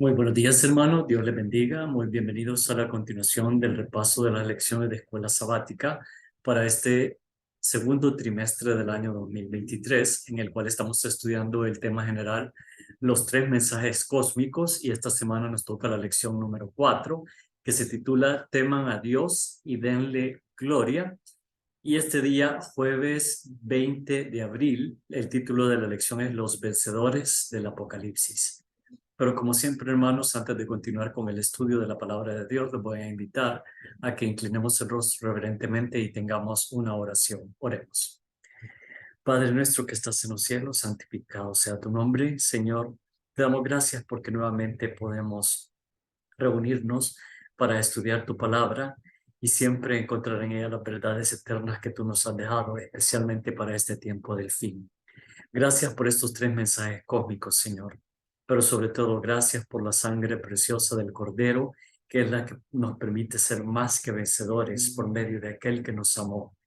Muy buenos días, hermano. Dios les bendiga. Muy bienvenidos a la continuación del repaso de las lecciones de escuela sabática para este segundo trimestre del año 2023, en el cual estamos estudiando el tema general, los tres mensajes cósmicos, y esta semana nos toca la lección número 4, que se titula Teman a Dios y denle gloria. Y este día, jueves 20 de abril, el título de la lección es Los vencedores del Apocalipsis. Pero como siempre, hermanos, antes de continuar con el estudio de la palabra de Dios, les voy a invitar a que inclinemos el rostro reverentemente y tengamos una oración. Oremos. Padre nuestro que estás en los cielos, santificado sea tu nombre. Señor, te damos gracias porque nuevamente podemos reunirnos para estudiar tu palabra y siempre encontrar en ella las verdades eternas que tú nos has dejado, especialmente para este tiempo del fin. Gracias por estos tres mensajes cósmicos, Señor, pero sobre todo gracias por la sangre preciosa del Cordero, que es la que nos permite ser más que vencedores por medio de aquel que nos amó.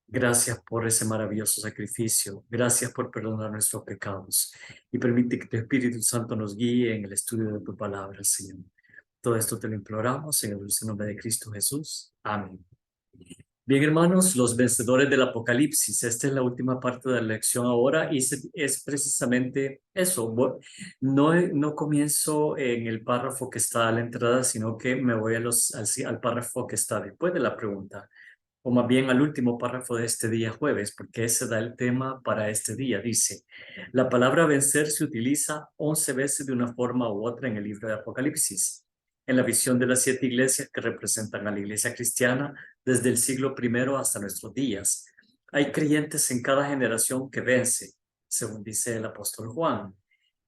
Gracias por ese maravilloso sacrificio. Gracias por perdonar nuestros pecados y permite que tu Espíritu Santo nos guíe en el estudio de tu palabra, Señor. Todo esto te lo imploramos en el dulce nombre de Cristo Jesús. Amén. Bien, hermanos, los vencedores del Apocalipsis. Esta es la última parte de la lección ahora y es precisamente eso. No comienzo en el párrafo que está a la entrada, sino que me voy al párrafo que está después de la pregunta, o más bien al último párrafo de este día jueves, porque ese da el tema para este día. Dice, la palabra vencer se utiliza 11 veces de una forma u otra en el libro de Apocalipsis. En la visión de las 7 iglesias que representan a la iglesia cristiana desde el siglo I hasta nuestros días. Hay creyentes en cada generación que vence, según dice el apóstol Juan.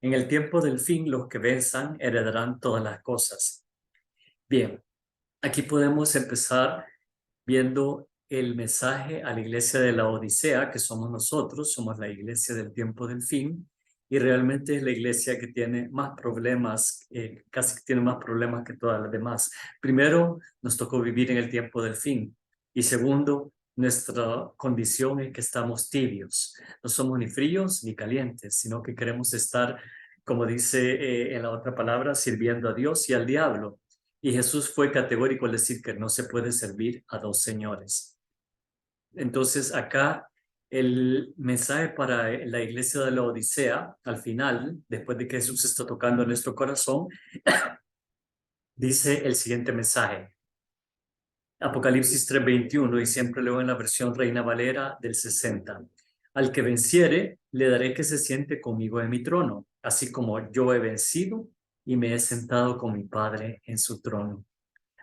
En el tiempo del fin, los que venzan heredarán todas las cosas. Bien, aquí podemos empezar viendo el mensaje a la iglesia de la Odisea, que somos nosotros, somos la iglesia del tiempo del fin, y realmente es la iglesia que tiene más problemas, casi que tiene más problemas que todas las demás. Primero, nos tocó vivir en el tiempo del fin, y segundo, nuestra condición es que estamos tibios. No somos ni fríos ni calientes, sino que queremos estar, como dice en la otra palabra, sirviendo a Dios y al diablo. Y Jesús fue categórico al decir que no se puede servir a dos señores. Entonces acá el mensaje para la iglesia de la Odisea, al final, después de que Jesús está tocando en nuestro corazón, dice el siguiente mensaje. Apocalipsis 3:21, y siempre leo en la versión Reina Valera del 60. Al que venciere, le daré que se siente conmigo en mi trono, así como yo he vencido y me he sentado con mi Padre en su trono.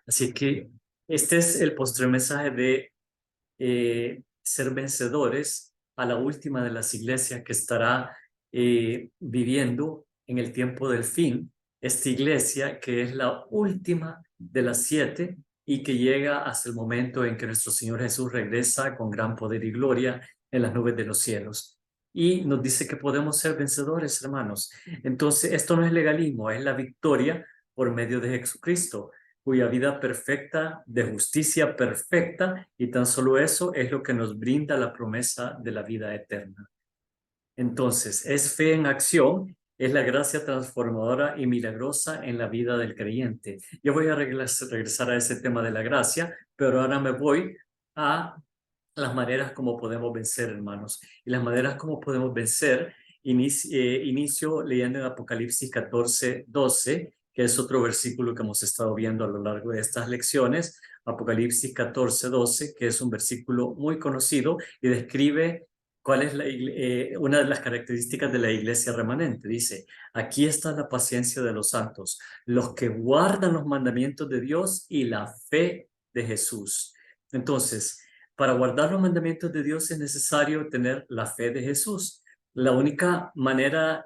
Así que este es el postrer mensaje de ser vencedores a la última de las iglesias que estará viviendo en el tiempo del fin. Esta iglesia que es la última de las 7 y que llega hasta el momento en que nuestro Señor Jesús regresa con gran poder y gloria en las nubes de los cielos. Y nos dice que podemos ser vencedores, hermanos. Entonces, esto no es legalismo, es la victoria por medio de Jesucristo, cuya vida perfecta, de justicia perfecta, y tan solo eso es lo que nos brinda la promesa de la vida eterna. Entonces, es fe en acción, es la gracia transformadora y milagrosa en la vida del creyente. Yo voy a regresar a ese tema de la gracia, pero ahora me voy a las maneras como podemos vencer, hermanos. Y las maneras como podemos vencer, inicio leyendo en Apocalipsis 14:12, que es otro versículo que hemos estado viendo a lo largo de estas lecciones. Apocalipsis 14:12, que es un versículo muy conocido y describe cuál es una de las características de la iglesia remanente. Dice, aquí está la paciencia de los santos, los que guardan los mandamientos de Dios y la fe de Jesús. Entonces, para guardar los mandamientos de Dios es necesario tener la fe de Jesús. La única manera,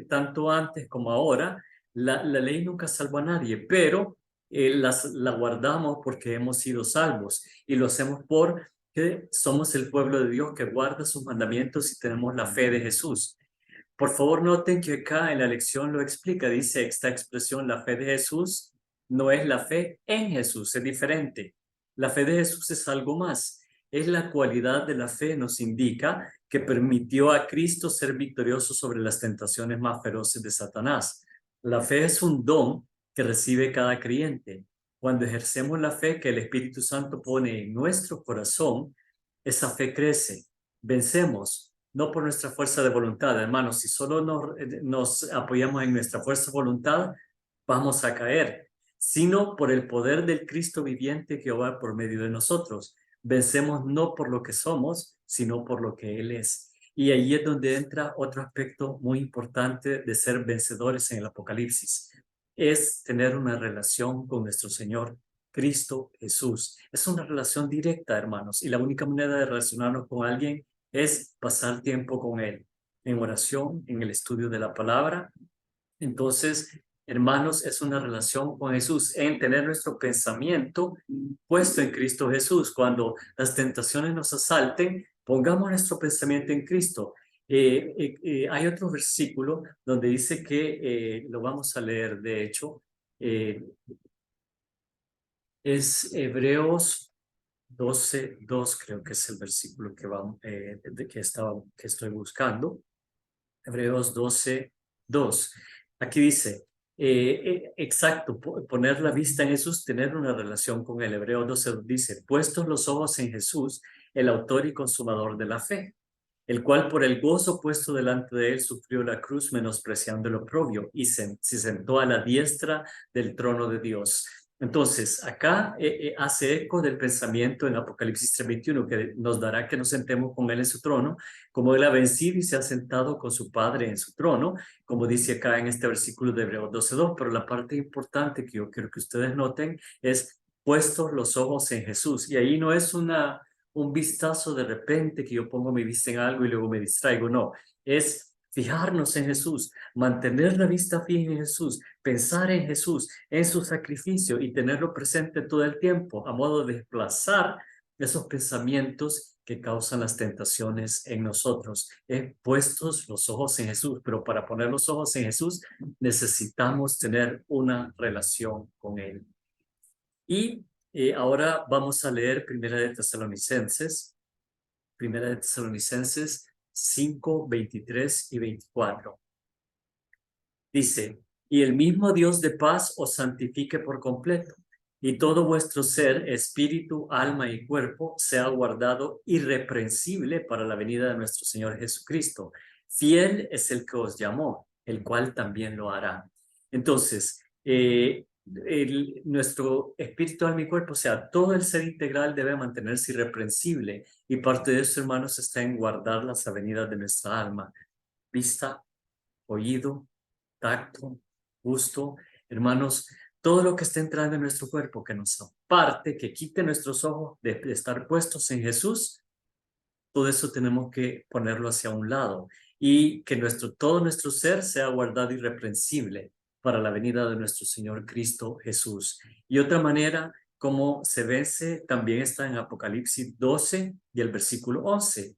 tanto antes como ahora, la ley nunca salvó a nadie, pero la guardamos porque hemos sido salvos y lo hacemos porque somos el pueblo de Dios que guarda sus mandamientos y tenemos la fe de Jesús. Por favor, noten que acá en la lección lo explica, dice esta expresión, la fe de Jesús no es la fe en Jesús, es diferente. La fe de Jesús es algo más. Es la cualidad de la fe, nos indica que permitió a Cristo ser victorioso sobre las tentaciones más feroces de Satanás. La fe es un don que recibe cada creyente. Cuando ejercemos la fe que el Espíritu Santo pone en nuestro corazón, esa fe crece. Vencemos, no por nuestra fuerza de voluntad, hermanos. Si solo nos apoyamos en nuestra fuerza de voluntad, vamos a caer, sino por el poder del Cristo viviente que obra por medio de nosotros. Vencemos no por lo que somos, sino por lo que Él es. Y ahí es donde entra otro aspecto muy importante de ser vencedores en el Apocalipsis. Es tener una relación con nuestro Señor Cristo Jesús. Es una relación directa, hermanos, y la única manera de relacionarnos con alguien es pasar tiempo con Él, en oración, en el estudio de la palabra. Entonces, hermanos, es una relación con Jesús, en tener nuestro pensamiento puesto en Cristo Jesús. Cuando las tentaciones nos asalten, pongamos nuestro pensamiento en Cristo. Hay otro versículo donde dice que, lo vamos a leer, de hecho, eh, es Hebreos 12:2, creo que es el versículo que estoy buscando. Hebreos 12:2. Aquí dice, exacto, poner la vista en Jesús, tener una relación con él. Hebreos 12 dice, puestos los ojos en Jesús, el autor y consumador de la fe, el cual por el gozo puesto delante de él sufrió la cruz, menospreciando el oprobio, y se sentó a la diestra del trono de Dios. Entonces, acá hace eco del pensamiento en Apocalipsis 3:21, que nos dará que nos sentemos con él en su trono, como él ha vencido y se ha sentado con su Padre en su trono, como dice acá en este versículo de Hebreos 12:2. Pero la parte importante que yo quiero que ustedes noten es puestos los ojos en Jesús. Y ahí no es un vistazo de repente que yo pongo mi vista en algo y luego me distraigo. No, es fijarnos en Jesús, mantener la vista fija en Jesús, pensar en Jesús, en su sacrificio y tenerlo presente todo el tiempo, a modo de desplazar esos pensamientos que causan las tentaciones en nosotros. Puestos los ojos en Jesús, pero para poner los ojos en Jesús necesitamos tener una relación con Él. Y ahora vamos a leer Primera de Tesalonicenses 5:23 y 24. Dice, y el mismo Dios de paz os santifique por completo, y todo vuestro ser, espíritu, alma y cuerpo, sea guardado irreprensible para la venida de nuestro Señor Jesucristo. Fiel es el que os llamó, el cual también lo hará. Entonces, nuestro espíritu, alma y cuerpo, o sea, todo el ser integral debe mantenerse irreprensible, y parte de eso, hermanos, está en guardar las avenidas de nuestra alma: vista, oído, tacto, gusto. Hermanos, todo lo que esté entrando en nuestro cuerpo que nos aparte, que quite nuestros ojos de estar puestos en Jesús, todo eso tenemos que ponerlo hacia un lado, y que todo nuestro ser sea guardado irreprensible para la venida de nuestro Señor Cristo Jesús. Y otra manera como se vence también está en Apocalipsis 12 y el versículo 11.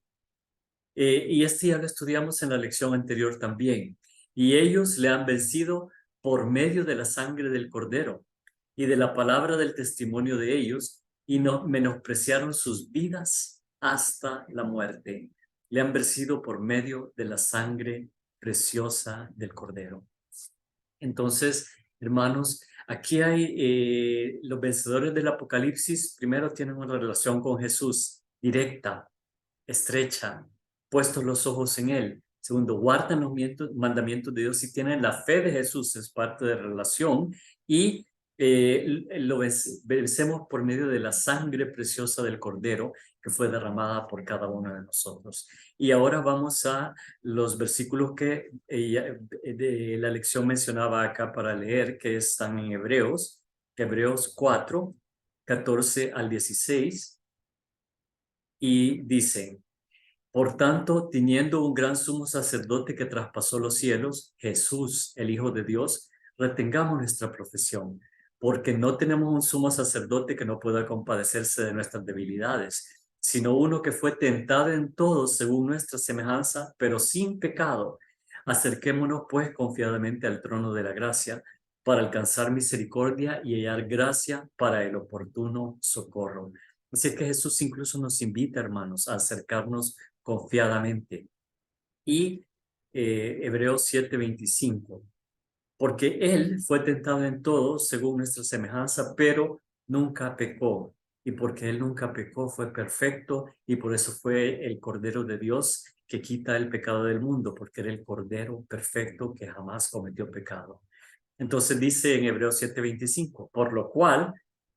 Y este ya lo estudiamos en la lección anterior también. Y ellos le han vencido por medio de la sangre del Cordero y de la palabra del testimonio de ellos, y no menospreciaron sus vidas hasta la muerte. Le han vencido por medio de la sangre preciosa del Cordero. Entonces, hermanos, aquí hay los vencedores del Apocalipsis. Primero, tienen una relación con Jesús directa, estrecha, puestos los ojos en Él. Segundo, guardan los mandamientos de Dios y tienen la fe de Jesús, es parte de relación. Y lo vencemos por medio de la sangre preciosa del Cordero que fue derramada por cada uno de nosotros. Y ahora vamos a los versículos que de la lección mencionaba acá para leer, que están en Hebreos 4:14 al 16, y dicen: por tanto, teniendo un gran sumo sacerdote que traspasó los cielos, Jesús, el Hijo de Dios, retengamos nuestra profesión, porque no tenemos un sumo sacerdote que no pueda compadecerse de nuestras debilidades, sino uno que fue tentado en todo según nuestra semejanza, pero sin pecado. Acerquémonos pues confiadamente al trono de la gracia, para alcanzar misericordia y hallar gracia para el oportuno socorro. Así que Jesús incluso nos invita, hermanos, a acercarnos confiadamente. Y Hebreos 7:25 porque Él fue tentado en todo según nuestra semejanza, pero nunca pecó. Y porque Él nunca pecó, fue perfecto y por eso fue el Cordero de Dios que quita el pecado del mundo, porque era el Cordero perfecto que jamás cometió pecado. Entonces dice en Hebreos 7:25, por lo cual,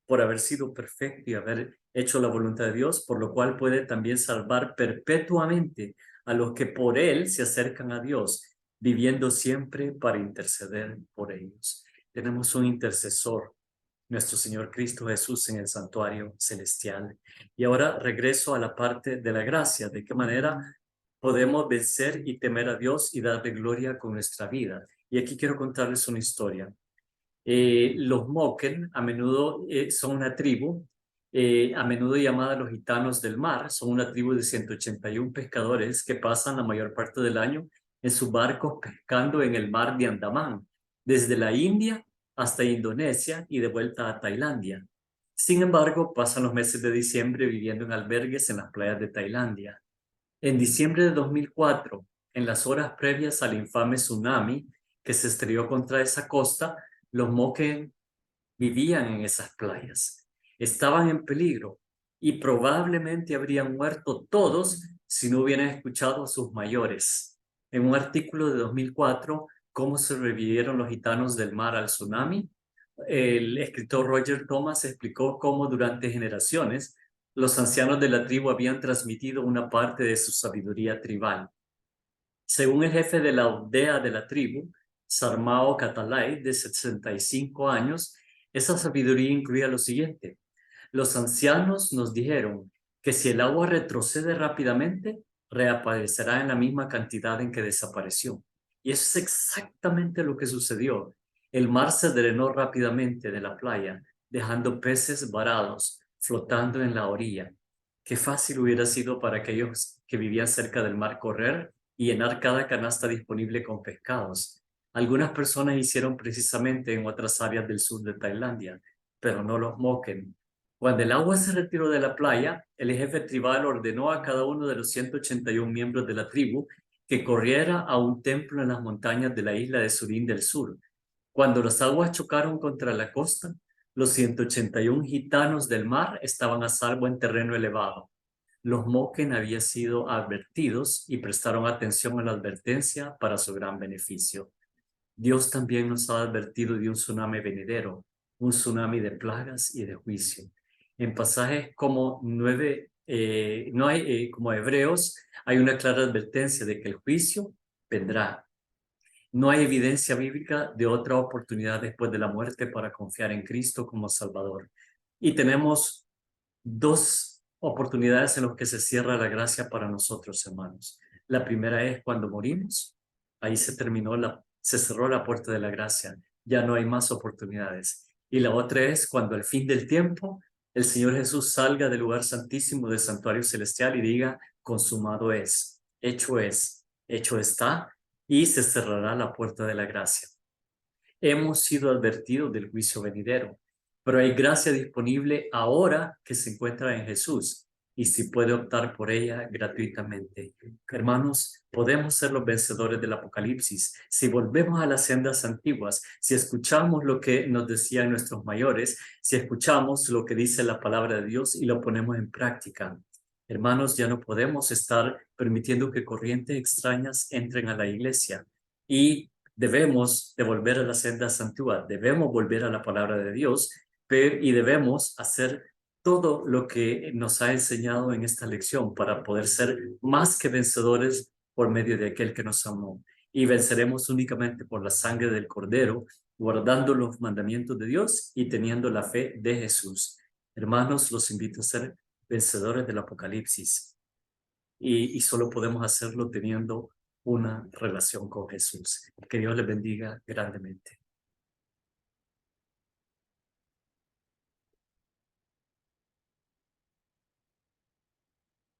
por haber sido perfecto y haber hecho la voluntad de Dios, por lo cual puede también salvar perpetuamente a los que por Él se acercan a Dios, viviendo siempre para interceder por ellos. Tenemos un intercesor, nuestro Señor Cristo Jesús, en el santuario celestial. Y ahora regreso a la parte de la gracia, de qué manera podemos vencer y temer a Dios y darle gloria con nuestra vida. Y aquí quiero contarles una historia. Los Moken a menudo son una tribu, a menudo llamada los gitanos del mar. Son una tribu de 181 pescadores que pasan la mayor parte del año en sus barcos pescando en el mar de Andamán, desde la India hasta Indonesia y de vuelta a Tailandia. Sin embargo, pasan los meses de diciembre viviendo en albergues en las playas de Tailandia. En diciembre de 2004, en las horas previas al infame tsunami que se estrelló contra esa costa, los Moken vivían en esas playas. Estaban en peligro y probablemente habrían muerto todos si no hubieran escuchado a sus mayores. En un artículo de 2004, ¿Cómo sobrevivieron los gitanos del mar al tsunami?, el escritor Roger Thomas explicó cómo durante generaciones los ancianos de la tribu habían transmitido una parte de su sabiduría tribal. Según el jefe de la aldea de la tribu, Sarmao Katalai, de 65 años, esa sabiduría incluía lo siguiente: los ancianos nos dijeron que si el agua retrocede rápidamente, reaparecerá en la misma cantidad en que desapareció. Y eso es exactamente lo que sucedió. El mar se drenó rápidamente de la playa, dejando peces varados, flotando en la orilla. Qué fácil hubiera sido para aquellos que vivían cerca del mar correr y llenar cada canasta disponible con pescados. Algunas personas hicieron precisamente en otras áreas del sur de Tailandia, pero no los Moken. Cuando el agua se retiró de la playa, el jefe tribal ordenó a cada uno de los 181 miembros de la tribu que corriera a un templo en las montañas de la isla de Surin del Sur. Cuando las aguas chocaron contra la costa, los 181 gitanos del mar estaban a salvo en terreno elevado. Los Moken habían sido advertidos y prestaron atención a la advertencia para su gran beneficio. Dios también nos ha advertido de un tsunami venidero, un tsunami de plagas y de juicio. En pasajes como como Hebreos, hay una clara advertencia de que el juicio vendrá. No hay evidencia bíblica de otra oportunidad después de la muerte para confiar en Cristo como Salvador. Y tenemos dos oportunidades en las que se cierra la gracia para nosotros, hermanos. La primera es cuando morimos. Ahí se cerró la puerta de la gracia. Ya no hay más oportunidades. Y la otra es cuando al fin del tiempo el Señor Jesús salga del lugar santísimo del santuario celestial y diga: consumado es, hecho está, y se cerrará la puerta de la gracia. Hemos sido advertidos del juicio venidero, pero hay gracia disponible ahora que se encuentra en Jesús y si puede optar por ella gratuitamente. Hermanos, podemos ser los vencedores del Apocalipsis si volvemos a las sendas antiguas, si escuchamos lo que nos decían nuestros mayores, si escuchamos lo que dice la palabra de Dios y lo ponemos en práctica. Hermanos, ya no podemos estar permitiendo que corrientes extrañas entren a la iglesia y debemos de volver a la senda antigua, debemos volver a la palabra de Dios, y debemos hacer todo lo que nos ha enseñado en esta lección para poder ser más que vencedores por medio de aquel que nos amó. Y venceremos únicamente por la sangre del Cordero, guardando los mandamientos de Dios y teniendo la fe de Jesús. Hermanos, los invito a ser vencedores del Apocalipsis y solo podemos hacerlo teniendo una relación con Jesús. Que Dios les bendiga grandemente.